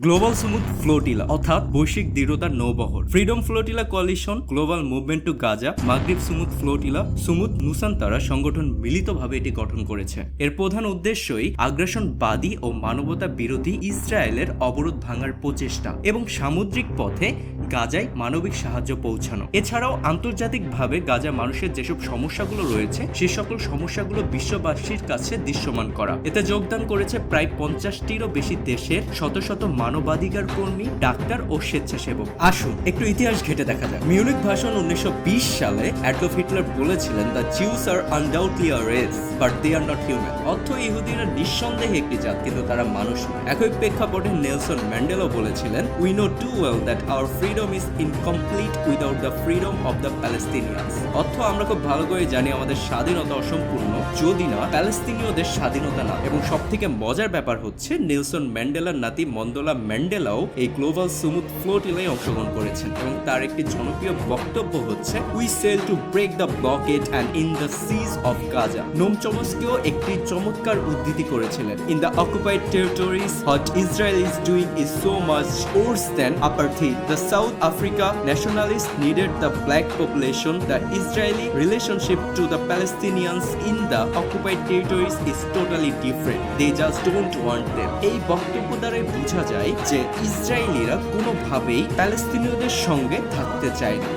Global Sumud flotilla অর্থাৎ বৈশ্বিক দৃঢ়তার নৌবহর, freedom flotilla coalition, global movement to Gaza, Maghreb Sumud flotilla, Sumud নুসান্তারা সংগঠন মিলিতভাবে এটি গঠন করেছে। এর প্রধান উদ্দেশ্যই আগ্রাসনবাদী ও মানবতা বিরোধী ইসরায়েলের অবরোধ ভাঙার প্রচেষ্টা এবং সামুদ্রিক পথে গাজায় মানবিক সাহায্য পৌঁছানো। এছাড়াও আন্তর্জাতিকভাবে গাজা মানুষের যেসব সমস্যাগুলো রয়েছে সে সকল সমস্যাগুলো বিশ্ববাসীর কাছে দৃশ্যমান করা। এতে যোগদান করেছে প্রায় 50টিরও বেশি দেশের শত শত মানবাধিকার কর্মী, ডাক্তার ও স্বেচ্ছাসেবক। আসুন একটু ইতিহাস ঘেটে দেখা যাক। মিউনিক ভাষণ 1920 সালে অ্যাডলফ হিটলার বলেছিলেন, the Jews are undoubtedly a race but they are not human. অর্থ ইহুদিরা নিঃসন্দেহে একটি জাত, কিন্তু তারা মানুষ নয়। একই প্রেক্ষাপটে নেলসন ম্যান্ডেলা বলেছিলেন, we know too well that our freedom is incomplete without the freedom of the Palestinians. অর্থ আমরা খুব ভালো করে জানি আমাদের স্বাধীনতা অসম্পূর্ণ যদি না প্যালেস্তিনীয়দের স্বাধীনতা না। এবং সব থেকে মজার ব্যাপার হচ্ছে নেলসন ম্যান্ডেলার নাতি মন্দলা ম্যান্ডেলাও এই গ্লোবাল সুমুদ ফ্লোটিলায় অংশগ্রহণ করেছেন এবং তার একটি জনপ্রিয় বক্তব্য হচ্ছে, we sail to break the blockade and in the siege of Gaza. Noam চমস্কিও একটি চমৎকার উদ্ধৃতি করেছিলেন, in the occupied territories what Israel is doing is so much worse than apartheid. The South Africa nationalists needed the black population. The Israeli relationship to the Palestinians in the occupied territories is totally different. They just don't want them. এই বক্তব্য দ্বারাই বোঝা যায় যে ইসরায়েলিরা কোনোভাবেই প্যালেস্তিনীয়দের সঙ্গে থাকতে চায় না।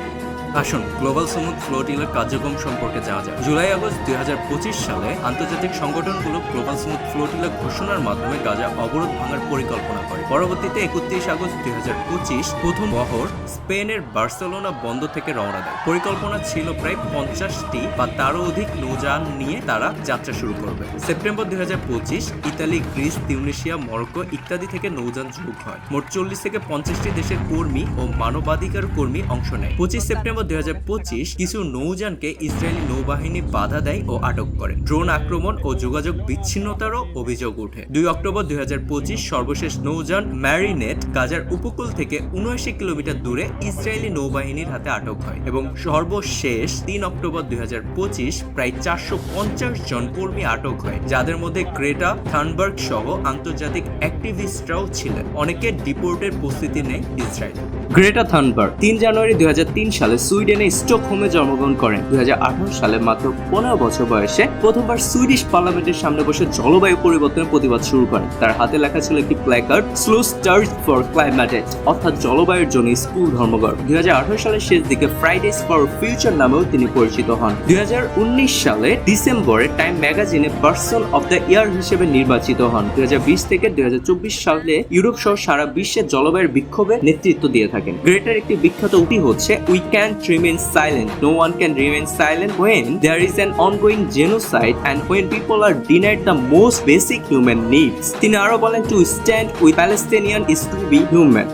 আসুন গ্লোবাল সুমুদ ফ্লোটিলার কার্যক্রম সম্পর্কে জানা যায়। জুলাই আগস্ট 2025 সালে আন্তর্জাতিক সংগঠনগুলো গ্লোবাল সুমুদ ফ্লোটিলা ঘোষণার মাধ্যমে গাজা অবরোধ ভাঙার পরিকল্পনা করে। পরবর্তীতে 31 আগস্ট 2025 প্রথম বহর স্পেনের বার্সেলোনা বন্দর থেকে রওনা দেয়। পরিকল্পনা ছিল প্রায় 50টি বা তারও অধিক নৌযান নিয়ে তারা যাত্রা শুরু করবে। September 2025 Italy, Greece, Tunisia, Morocco ইত্যাদি থেকে নৌযান যোগ হয়। মোট 40 থেকে 50টি দেশের কর্মী ও মানবাধিকার কর্মী অংশ নেয়। 25 সেপ্টেম্বর 2025 কিছু নৌযানকে ইসরায়েলি নৌবাহিনী বাধা দেয় ও আটক করে। ড্রোন আক্রমণ ও যোগাযোগ বিচ্ছিন্নতারও অভিযোগ ওঠে। 2 অক্টোবর 2025 সর্বশেষ নৌযান ম্যারিনেট গাজার উপকূল থেকে 79 কিলোমিটার দূরে ইসরায়েলি নৌবাহিনীর হাতে আটক হয় এবং সর্বশেষ 3 অক্টোবর 2025 প্রায় 450 জন কর্মী আটক হয়, যাদের মধ্যে গ্রেটা থানবার্গ সহ আন্তর্জাতিক অ্যাক্টিভিস্টরাও ছিলেন। অনেকে ডিপোর্টের প্রস্তুতি নেয় ইসরায়েল। গ্রেটা থানবার্গ 3 জানুয়ারি 2003 সালে সুইডেনের স্টকহোমে জন্মগ্রহণ করেন। 2018 সালে মাত্র 15 বছর বয়সে প্রথমবার সুইডিশ পার্লামেন্টের সামনে বসে জলবায়ু পরিবর্তনের প্রতিবাদ শুরু করেন। তার হাতে লেখা ছিল একটি placard, slow stars for climate, অর্থাৎ জলবায়ুর জন্য স্কুল ধর্মঘট। 2018 সালের শেষ দিকে ফ্রাইডেজ ফর ফিউচার নামেও তিনি পরিচিত হন। 2019 সালে ডিসেম্বরে টাইম ম্যাগাজিনে পার্সন অফ দ্য ইয়ার হিসেবে নির্বাচিত হন। 2020 থেকে 2024 সালে ইউরোপ সহ সারা বিশ্বে জলবায়ুর বিক্ষোভে নেতৃত্ব দিয়ে থাকেন। গ্রেটার একটি বিখ্যাত উক্তি হচ্ছে, we can't remain silent. No one can remain silent when there is an ongoing genocide and when people are denied the most basic human needs. তিনি আরো বলেন, to stand with Palestinian is to be human.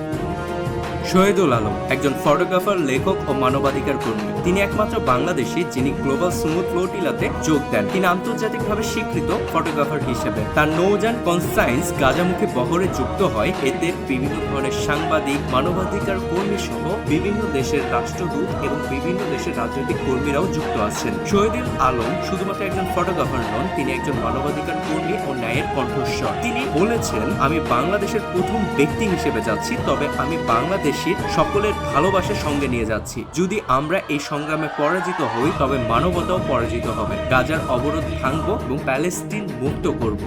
Shahidul Alam একজন photographer, লেখক ও মানবাধিকার কর্মী। তিনি একমাত্র বাংলাদেশী যিনি গ্লোবাল সুমুদ ফ্লোটিলাতে যোগ দেন। তিনি আন্তর্জাতিকভাবে স্বীকৃত ফটোগ্রাফার হিসেবে। তার নৌযান কনসাইন্স গাজামুখী বহরে যুক্ত হয়। এতে বিভিন্ন ধরনের সাংবাদিক, মানবাধিকার কর্মী সহ বিভিন্ন দেশের রাষ্ট্রদূত এবং বিভিন্ন দেশের রাজনৈতিক কর্মীরাও যুক্ত আছেন। শহীদুল আলম শুধুমাত্র একজন ফটোগ্রাফার নন, তিনি একজন মানবাধিকার কর্মী ও ন্যায়ের কণ্ঠস্বর। তিনি বলেছেন, আমি বাংলাদেশের প্রথম ব্যক্তি হিসেবে যাচ্ছি, তবে আমি বাংলাদেশ সকলের ভালোবাসার সঙ্গে নিয়ে যাচ্ছি। যদি আমরা এই সংগ্রামে পরাজিত হই তবে মানবতাও পরাজিত হবে। গাজার অবরোধ ভাঙবো এবং প্যালেস্টিন মুক্ত করব।